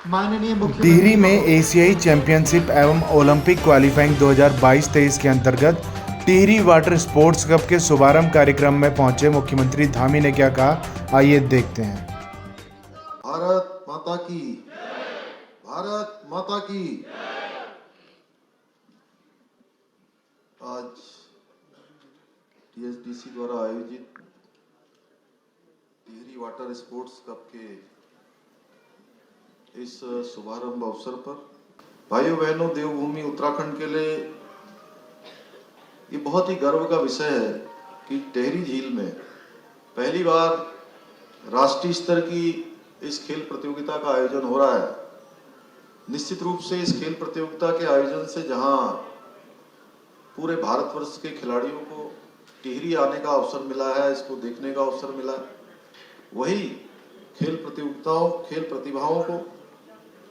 माननीय मुख्यमंत्री टिहरी में एशियाई चैंपियनशिप एवं ओलंपिक क्वालिफाइंग 2022-23 के अंतर्गत टिहरी वाटर स्पोर्ट्स कप के शुभारंभ कार्यक्रम में पहुंचे मुख्यमंत्री धामी ने क्या कहा, आइए देखते हैं। भारत माता की, भारत माता की। आज टीएसडीसी द्वारा आयोजित टिहरी वाटर स्पोर्ट्स कप के इस शुभारंभ अवसर पर भाइयों बहनों, देवभूमि उत्तराखंड के लिए ये बहुत ही गर्व का विषय है कि टिहरी झील में पहली बार राष्ट्रीय स्तर की इस खेल प्रतियोगिता का आयोजन हो रहा है। निश्चित रूप से इस खेल प्रतियोगिता के आयोजन से जहां पूरे भारतवर्ष के खिलाड़ियों को टिहरी आने का अवसर मिला है, इसको देखने का अवसर मिला है, वही खेल प्रतियोगिताओं, खेल प्रतिभाओं को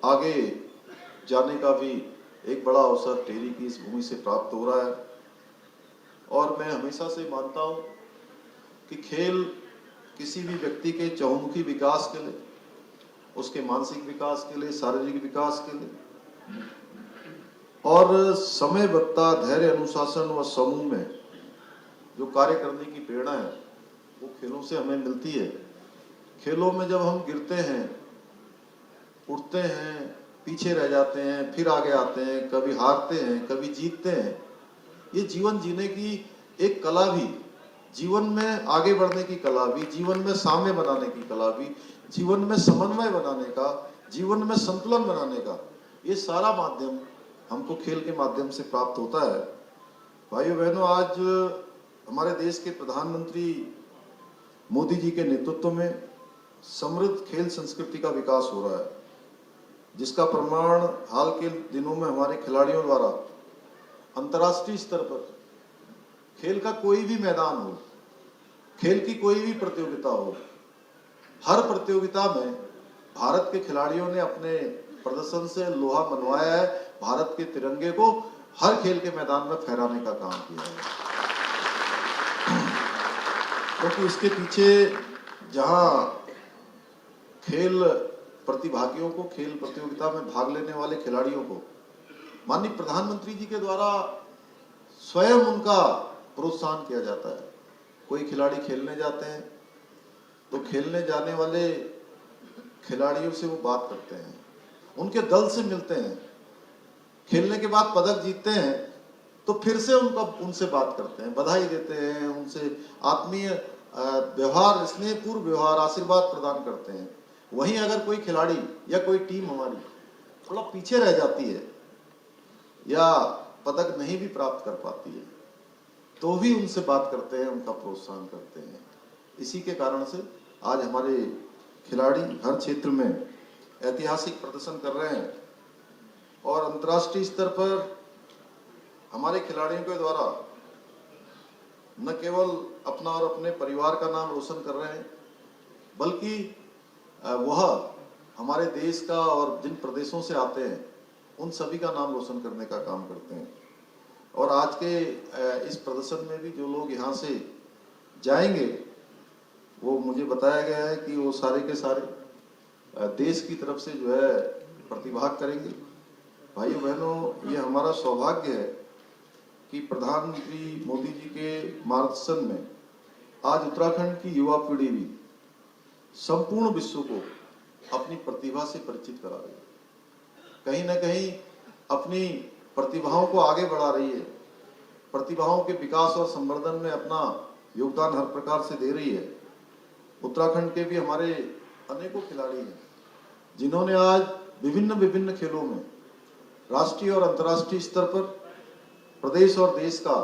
आगे जाने का भी एक बड़ा अवसर टिहरी की इस भूमि से प्राप्त हो रहा है। और मैं हमेशा से मानता हूं कि खेल किसी भी व्यक्ति के चहुमुखी विकास के लिए, उसके मानसिक विकास के लिए, शारीरिक विकास के लिए और समयबद्धता, धैर्य, अनुशासन व समूह में जो कार्य करने की प्रेरणा है वो खेलों से हमें मिलती है। खेलों में जब हम गिरते हैं, उठते हैं, पीछे रह जाते हैं, फिर आगे आते हैं, कभी हारते हैं, कभी जीतते हैं, ये जीवन जीने की एक कला भी, जीवन में आगे बढ़ने की कला भी, जीवन में साम्य बनाने की कला भी, जीवन में समन्वय बनाने का, जीवन में संतुलन बनाने का, ये सारा माध्यम हमको खेल के माध्यम से प्राप्त होता है। भाइयों बहनों, आज हमारे देश के प्रधानमंत्री मोदी जी के नेतृत्व में समृद्ध खेल संस्कृति का विकास हो रहा है, जिसका प्रमाण हाल के दिनों में हमारे खिलाड़ियों द्वारा अंतर्राष्ट्रीय स्तर पर खेल का कोई भी मैदान हो, खेल की कोई भी प्रतियोगिता हो, हर प्रतियोगिता में भारत के खिलाड़ियों ने अपने प्रदर्शन से लोहा मनवाया है, भारत के तिरंगे को हर खेल के मैदान में फहराने का काम किया है। क्योंकि इसके पीछे जहां खेल प्रतिभागियों को, खेल प्रतियोगिता में भाग लेने वाले खिलाड़ियों को माननीय प्रधानमंत्री जी के द्वारा स्वयं उनका प्रोत्साहन किया जाता है। कोई खिलाड़ी खेलने जाते हैं तो खेलने जाने वाले खिलाड़ियों से वो बात करते हैं, उनके दल से मिलते हैं, खेलने के बाद पदक जीतते हैं तो फिर से उनसे बात करते हैं, बधाई देते हैं, उनसे आत्मीय व्यवहार, स्नेहपूर्ण व्यवहार, आशीर्वाद प्रदान करते हैं। वहीं अगर कोई खिलाड़ी या कोई टीम हमारी थोड़ा पीछे रह जाती है या पदक नहीं भी प्राप्त कर पाती है तो भी उनसे बात करते हैं, उनका प्रोत्साहन करते हैं। इसी के कारण से आज हमारे खिलाड़ी हर क्षेत्र में ऐतिहासिक प्रदर्शन कर रहे हैं और अंतर्राष्ट्रीय स्तर पर हमारे खिलाड़ियों के द्वारा न केवल अपना और अपने परिवार का नाम रोशन कर रहे हैं, बल्कि वह हमारे देश का और जिन प्रदेशों से आते हैं उन सभी का नाम रोशन करने का काम करते हैं। और आज के इस प्रदर्शन में भी जो लोग यहाँ से जाएंगे, वो मुझे बताया गया है कि वो सारे के सारे देश की तरफ से जो है प्रतिभाग करेंगे। भाइयों बहनों, ये हमारा सौभाग्य है कि प्रधानमंत्री मोदी जी के मार्गदर्शन में आज उत्तराखंड की युवा पीढ़ी भी संपूर्ण विश्व को अपनी प्रतिभा से परिचित करा रही है, कहीं ना कहीं अपनी प्रतिभाओं को आगे बढ़ा रही है, प्रतिभाओं के विकास और संवर्धन में अपना योगदान हर प्रकार से दे रही है। उत्तराखंड के भी हमारे अनेकों खिलाड़ी हैं जिन्होंने आज विभिन्न विभिन्न खेलों में राष्ट्रीय और अंतर्राष्ट्रीय स्तर पर प्रदेश और देश का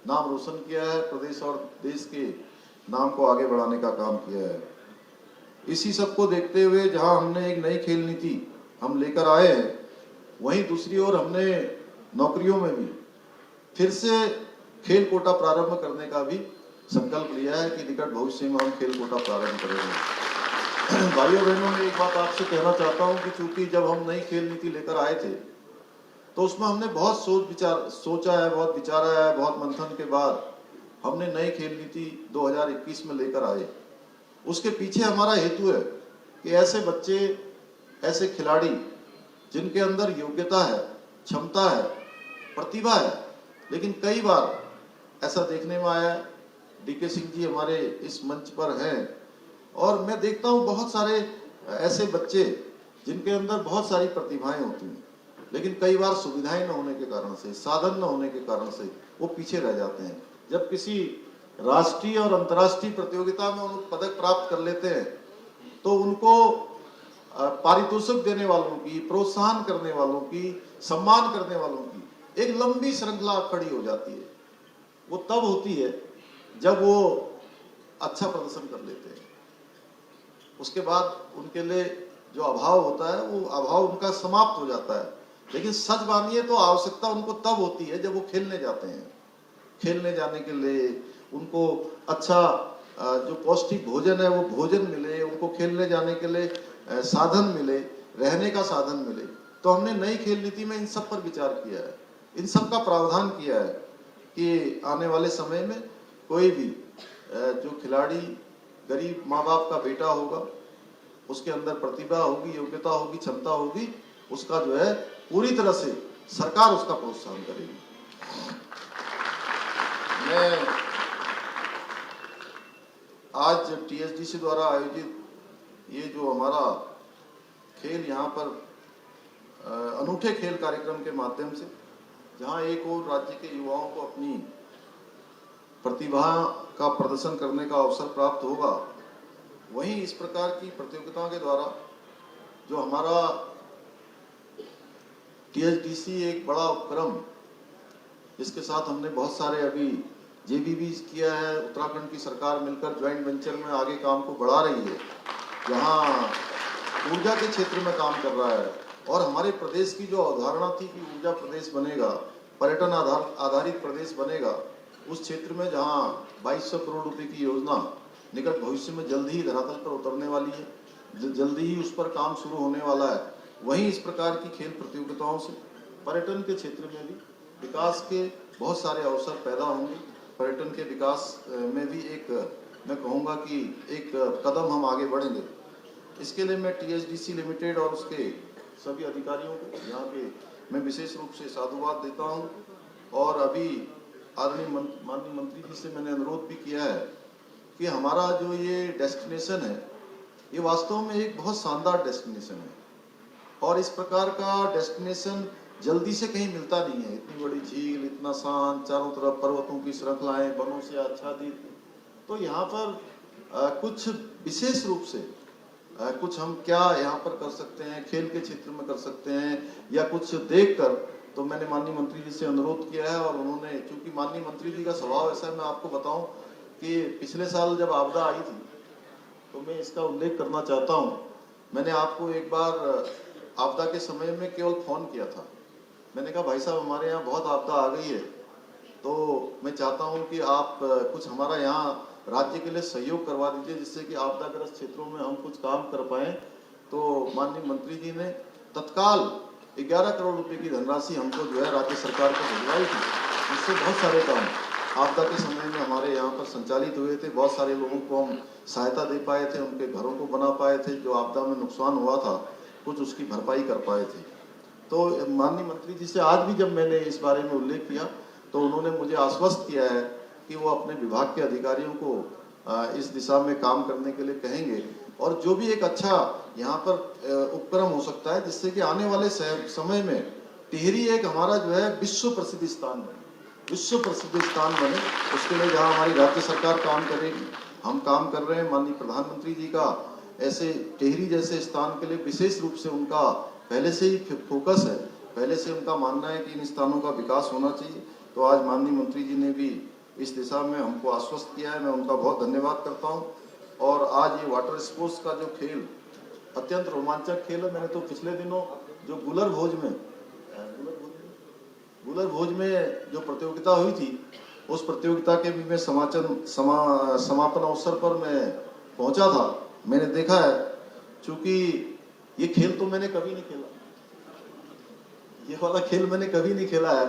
नाम रोशन किया है, प्रदेश और देश के नाम को आगे बढ़ाने का काम किया है। इसी सबको देखते हुए जहां हमने एक नई खेल नीति हम लेकर आए हैं, वहीं दूसरी ओर हमने नौकरियों में भी फिर से खेल कोटा प्रारंभ करने का भी संकल्प लिया है कि निकट भविष्य में हम खेल कोटा प्रारंभ करेंगे। भाइयों बहनों, मैं एक बात आपसे कहना चाहता हूं कि चूंकि जब हम नई खेल नीति लेकर आए थे तो उसमें हमने बहुत सोचा है, बहुत विचारा है, बहुत मंथन के बाद हमने नई खेल नीति 2021 में लेकर आए। उसके पीछे हमारा हेतु है कि ऐसे बच्चे ऐसे खिलाड़ी जिनके अंदर योग्यता है, क्षमता है, प्रतिभा है, लेकिन कई बार ऐसा देखने में आया, डीके सिंह जी हमारे इस मंच पर हैं, और मैं देखता हूँ बहुत सारे ऐसे बच्चे जिनके अंदर बहुत सारी प्रतिभाएं होती हैं, लेकिन कई बार सुविधाएं न होने के कारण से, साधन न होने के कारण से वो पीछे रह जाते हैं। जब किसी राष्ट्रीय और अंतर्राष्ट्रीय प्रतियोगिता में उन पदक प्राप्त कर लेते हैं तो उनको पारितोषिक देने वालों की, प्रोत्साहन करने वालों की, सम्मान करने वालों की एक लंबी श्रृंखला खड़ी हो जाती है। वो तब होती है जब वो अच्छा प्रदर्शन कर लेते हैं, उसके बाद उनके लिए जो अभाव होता है वो अभाव उनका समाप्त हो जाता है। लेकिन सच मानिए तो आवश्यकता उनको तब होती है जब वो खेलने जाते हैं। खेलने जाने के लिए उनको अच्छा जो पौष्टिक भोजन है वो भोजन मिले, उनको खेलने जाने के लिए साधन मिले, रहने का साधन मिले। तो हमने नई खेल नीति में इन सब पर विचार किया है, इन सब का प्रावधान किया है कि आने वाले समय में कोई भी जो खिलाड़ी गरीब माँ बाप का बेटा होगा, उसके अंदर प्रतिभा होगी, योग्यता होगी, क्षमता होगी, उसका जो है पूरी तरह से सरकार उसका प्रोत्साहन करेगी। मैं आज टीएचडीसी द्वारा आयोजित ये जो हमारा खेल यहाँ पर अनूठे खेल कार्यक्रम के माध्यम से, जहाँ एक और राज्य के युवाओं को अपनी प्रतिभा का प्रदर्शन करने का अवसर प्राप्त होगा, वहीं इस प्रकार की प्रतियोगिताओं के द्वारा जो हमारा टीएचडीसी एक बड़ा उपक्रम, इसके साथ हमने बहुत सारे अभी जेबीबी किया है, उत्तराखंड की सरकार मिलकर ज्वाइंट वेंचर में आगे काम को बढ़ा रही है, जहाँ ऊर्जा के क्षेत्र में काम कर रहा है। और हमारे प्रदेश की जो अवधारणा थी कि ऊर्जा प्रदेश बनेगा, पर्यटन आधारित प्रदेश बनेगा, उस क्षेत्र में जहाँ 2200 करोड़ रुपए की योजना निकट भविष्य में जल्द ही धरातल पर उतरने वाली है, जल्दी ही उस पर काम शुरू होने वाला है, वहीं इस प्रकार की खेल प्रतियोगिताओं से पर्यटन के क्षेत्र में भी विकास के बहुत सारे अवसर पैदा होंगे। पर्यटन के विकास में भी एक, मैं कहूँगा कि एक कदम हम आगे बढ़ेंगे। इसके लिए मैं टीएचडीसी लिमिटेड और उसके सभी अधिकारियों को यहाँ पे मैं विशेष रूप से साधुवाद देता हूँ। और अभी आदरणीय माननीय मंत्री जी से मैंने अनुरोध भी किया है कि हमारा जो ये डेस्टिनेशन है, ये वास्तव में एक बहुत शानदार डेस्टिनेशन है, और इस प्रकार का डेस्टिनेशन जल्दी से कहीं मिलता नहीं है। इतनी बड़ी झील, इतना शांत, चारों तरफ पर्वतों की श्रृंखलाएं, वनों से आच्छादित। तो यहाँ पर कुछ विशेष रूप से कुछ हम क्या यहाँ पर कर सकते हैं, खेल के क्षेत्र में कर सकते हैं या कुछ देखकर, तो मैंने माननीय मंत्री जी से अनुरोध किया है। और उन्होंने, चूंकि माननीय मंत्री जी का स्वभाव ऐसा है, मैं आपको बताऊं कि पिछले साल जब आपदा आई थी तो मैं इसका उल्लेख करना चाहता हूँ। मैंने आपको एक बार आपदा के समय में केवल फोन किया था, मैंने कहा भाई साहब हमारे यहाँ बहुत आपदा आ गई है, तो मैं चाहता हूँ कि आप कुछ हमारा यहाँ राज्य के लिए सहयोग करवा दीजिए, जिससे कि आपदाग्रस्त क्षेत्रों में हम कुछ काम कर पाएं। तो माननीय मंत्री जी ने तत्काल 11 करोड़ रुपए की धनराशि हमको जो है राज्य सरकार को भिजवाई थी। इससे बहुत सारे काम आपदा के समय में हमारे यहाँ पर संचालित हुए थे। बहुत सारे लोगों को हम सहायता दे पाए थे, उनके घरों को बना पाए थे, जो आपदा में नुकसान हुआ था कुछ उसकी भरपाई कर पाए थे। तो माननीय मंत्री जी से आज भी जब मैंने इस बारे में उल्लेख किया तो उन्होंने मुझे आश्वस्त किया है कि वो अपने विभाग के अधिकारियों को इस दिशा में काम करने के लिए कहेंगे, और जो भी एक अच्छा यहाँ पर उपक्रम हो सकता है जिससे कि आने वाले समय में टिहरी एक हमारा जो है विश्व प्रसिद्ध स्थान बने, विश्व प्रसिद्ध स्थान बने। उसके लिए जहाँ हमारी राज्य सरकार काम करेगी, हम काम कर रहे हैं। माननीय प्रधानमंत्री जी का ऐसे टिहरी जैसे स्थान के लिए विशेष रूप से उनका पहले से ही फोकस है, पहले से उनका मानना है कि इन स्थानों का विकास होना चाहिए। तो आज माननीय मंत्री जी ने भी इस दिशा में हमको आश्वस्त किया है, मैं उनका बहुत धन्यवाद करता हूं। और आज ये वाटर स्पोर्ट्स का जो खेल अत्यंत रोमांचक खेल है। मैंने तो पिछले दिनों जो गुलर भोज में जो प्रतियोगिता हुई थी, उस प्रतियोगिता के भी मैं समापन अवसर पर मैं पहुंचा था। मैंने देखा है, चूंकि ये खेल तो मैंने कभी नहीं खेला, ये वाला खेल मैंने कभी नहीं खेला है,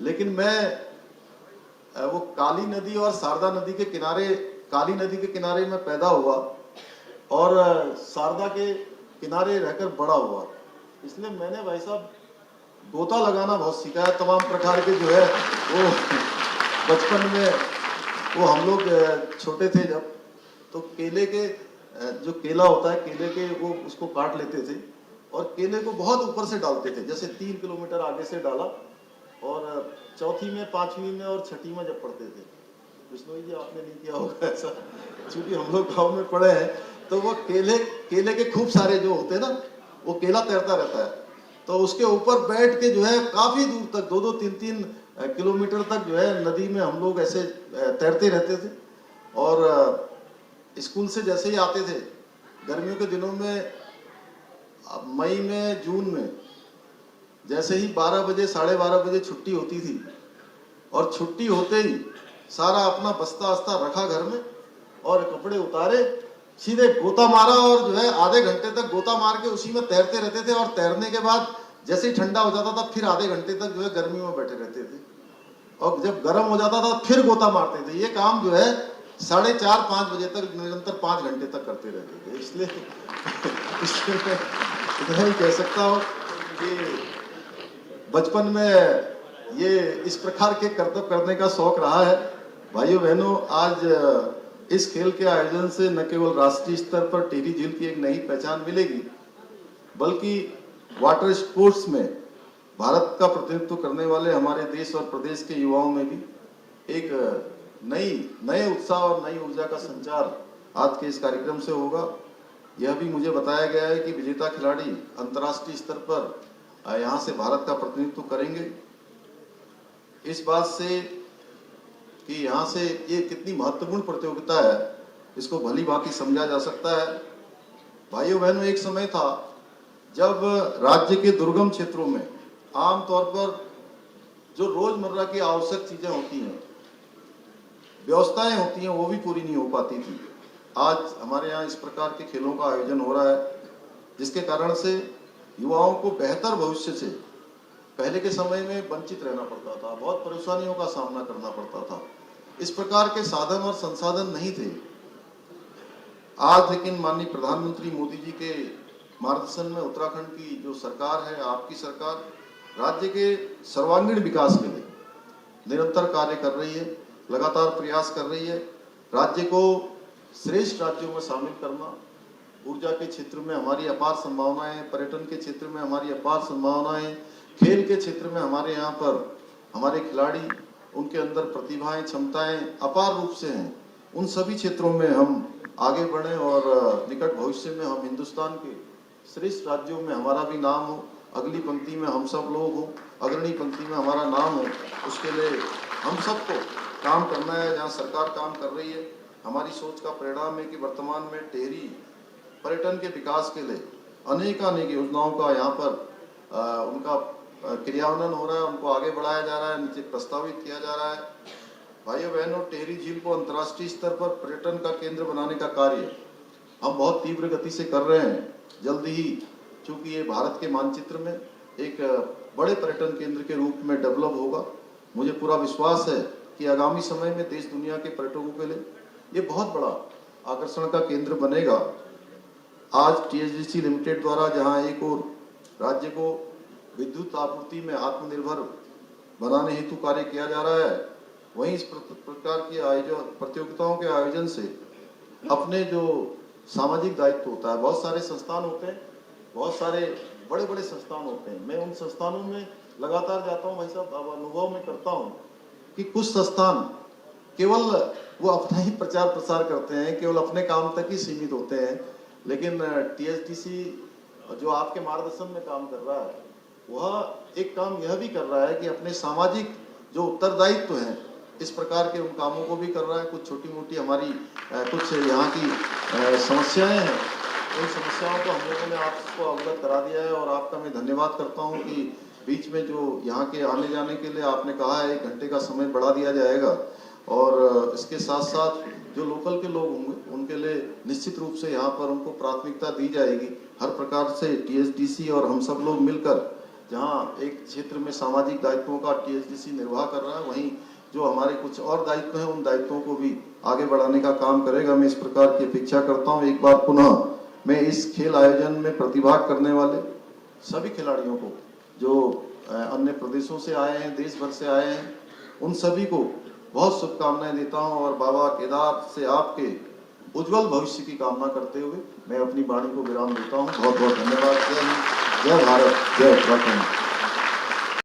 लेकिन मैं वो काली नदी और शारदा नदी के किनारे, काली नदी के किनारे में पैदा हुआ और शारदा के किनारे रहकर बड़ा हुआ, इसलिए मैंने भाई साहब गोता लगाना बहुत सीखा है। तमाम प्रकार के जो है वो बचपन में, वो हम लोग छोटे थे जब, तो केले के जो केला होता है, केले के वो उसको काट लेते थे और केले को बहुत ऊपर से डालते थे, जैसे 3 किलोमीटर आगे से डाला, और चौथी में, 5वीं में और 6ठी में जब पढ़ते थे, विष्णु जी आपने नहीं किया होगा ऐसा, क्योंकि हम लोग गाँव में पढ़े हैं, तो वो केले के खूब सारे जो होते हैं ना, वो केला तैरता रहता है, तो उसके ऊपर बैठ के जो है काफी दूर तक 2-2, 3-3 किलोमीटर तक जो है नदी में हम लोग ऐसे तैरते रहते थे। और स्कूल से जैसे ही आते थे गर्मियों के दिनों में, मई में, जून में, जैसे ही 12 बजे, 12:30 बजे छुट्टी होती थी, और छुट्टी होते ही सारा अपना बस्ता वस्ता रखा घर में और कपड़े उतारे, सीधे गोता मारा, और जो है आधे घंटे तक गोता मार के उसी में तैरते रहते थे। और तैरने के बाद जैसे ही ठंडा हो जाता था फिर आधे घंटे तक जो है गर्मी में बैठे रहते थे, और जब गर्म हो जाता था फिर गोता मारते थे। ये काम जो है 4:30-5 बजे तक निरंतर 5 घंटे तक करते रहते थे। इसलिए मैं इतना ही कह सकता हूँ कि बचपन में ये इस प्रकार के कर्तव्य करने का शौक रहा है। भाइयों बहनों, आज इस खेल के आयोजन से न केवल राष्ट्रीय स्तर पर टिहरी झील की एक नई पहचान मिलेगी, बल्कि वाटर स्पोर्ट्स में भारत का प्रतिनिधित्व करने वाले हमारे देश और प्रदेश के युवाओं में भी एक नए उत्साह और नई ऊर्जा का संचार आज के इस कार्यक्रम से होगा। यह भी मुझे बताया गया है कि विजेता खिलाड़ी अंतर्राष्ट्रीय स्तर पर यहाँ से भारत का प्रतिनिधित्व करेंगे। इस बात से कि यहाँ से ये कितनी महत्वपूर्ण प्रतियोगिता है, इसको भली भांति समझा जा सकता है। भाइयों बहनों, एक समय था जब राज्य के दुर्गम क्षेत्रों में आमतौर पर जो रोजमर्रा की आवश्यक चीजें होती हैं, व्यवस्थाएं होती हैं, वो भी पूरी नहीं हो पाती थी। आज हमारे यहाँ इस प्रकार के खेलों का आयोजन हो रहा है, जिसके कारण से युवाओं को बेहतर भविष्य से पहले के समय में वंचित रहना पड़ता था, बहुत परेशानियों का सामना करना पड़ता था। इस प्रकार के साधन और संसाधन नहीं थे। आज लेकिन माननीय प्रधानमंत्री मोदी जी के मार्गदर्शन में उत्तराखंड की जो सरकार है, आपकी सरकार, राज्य के सर्वांगीण विकास के लिए निरंतर कार्य कर रही है, लगातार प्रयास कर रही है। राज्य को श्रेष्ठ राज्यों में शामिल करना, ऊर्जा के क्षेत्र में हमारी अपार संभावनाएं, पर्यटन के क्षेत्र में हमारी अपार संभावनाएं, खेल के क्षेत्र में हमारे यहाँ पर हमारे खिलाड़ी, उनके अंदर प्रतिभाएं, क्षमताएं अपार रूप से हैं। उन सभी क्षेत्रों में हम आगे बढ़ें और निकट भविष्य में हम हिंदुस्तान के श्रेष्ठ राज्यों में हमारा भी नाम हो, अगली पंक्ति में हम सब लोग हो, अग्रणी पंक्ति में हमारा नाम हो। उसके लिए हम सबको काम करना है। जहाँ सरकार काम कर रही है, हमारी सोच का परिणाम है कि वर्तमान में टिहरी पर्यटन के विकास के लिए अनेक योजनाओं का यहाँ पर उनका क्रियान्वयन हो रहा है, उनको आगे बढ़ाया जा रहा है, नीचे प्रस्तावित किया जा रहा है। भाइयों बहनों, टिहरी झील को अंतर्राष्ट्रीय स्तर पर पर्यटन का केंद्र बनाने का कार्य हम बहुत तीव्र गति से कर रहे हैं। जल्दी ही, चूंकि ये भारत के मानचित्र में एक बड़े पर्यटन केंद्र के रूप में डेवलप होगा। मुझे पूरा विश्वास है कि आगामी समय में देश दुनिया के पर्यटकों के लिए ये बहुत बड़ा आकर्षण का केंद्र बनेगा। आज टीएचडीसी लिमिटेड द्वारा जहां एक और राज्य को विद्युत आपूर्ति में आत्मनिर्भर बनाने हेतु कार्य किया जा रहा है, वहीं इस प्रकार की प्रतियोगिताओं के आयोजन से अपने जो सामाजिक दायित्व होता है, बहुत सारे संस्थान होते हैं, बहुत सारे बड़े बड़े संस्थान होते हैं। मैं उन संस्थानों में लगातार जाता हूँ भाई साहब, अनुभव में करता हूँ कि कुछ संस्थान केवल वो अपना ही प्रचार प्रसार करते हैं, केवल अपने काम तक ही सीमित होते हैं। लेकिन टीएचडीसी जो आपके मार्गदर्शन में काम कर रहा है, वह एक काम यह भी कर रहा है कि अपने सामाजिक जो उत्तरदायित्व हैं, इस प्रकार के उन कामों को भी कर रहा है। कुछ छोटी मोटी हमारी कुछ यहाँ की समस्याएं हैं, उन समस्याओं को हम लोगों ने आपको अवगत करा दिया है। और आपका मैं धन्यवाद करता हूँ कि बीच में जो यहाँ के आने जाने के लिए आपने कहा है 1 घंटे का समय बढ़ा दिया जाएगा, और इसके साथ साथ जो लोकल के लोग होंगे उनके लिए निश्चित रूप से यहाँ पर उनको प्राथमिकता दी जाएगी। हर प्रकार से टीएचडीसी और हम सब लोग मिलकर जहाँ एक क्षेत्र में सामाजिक दायित्वों का टीएचडीसी निर्वाह कर रहा है, वहीं जो हमारे कुछ और दायित्व हैं, उन दायित्वों को भी आगे बढ़ाने का काम करेगा। मैं इस प्रकार की अपेक्षा करता हूँ। एक बार पुनः मैं इस खेल आयोजन में प्रतिभाग करने वाले सभी खिलाड़ियों को, जो अन्य प्रदेशों से आए हैं, देश भर से आए हैं, उन सभी को बहुत शुभकामनाएं देता हूं और बाबा केदार से आपके उज्जवल भविष्य की कामना करते हुए मैं अपनी वाणी को विराम देता हूं। बहुत बहुत धन्यवाद। जय हिंद, जय भारत, जय उत्तराखंड।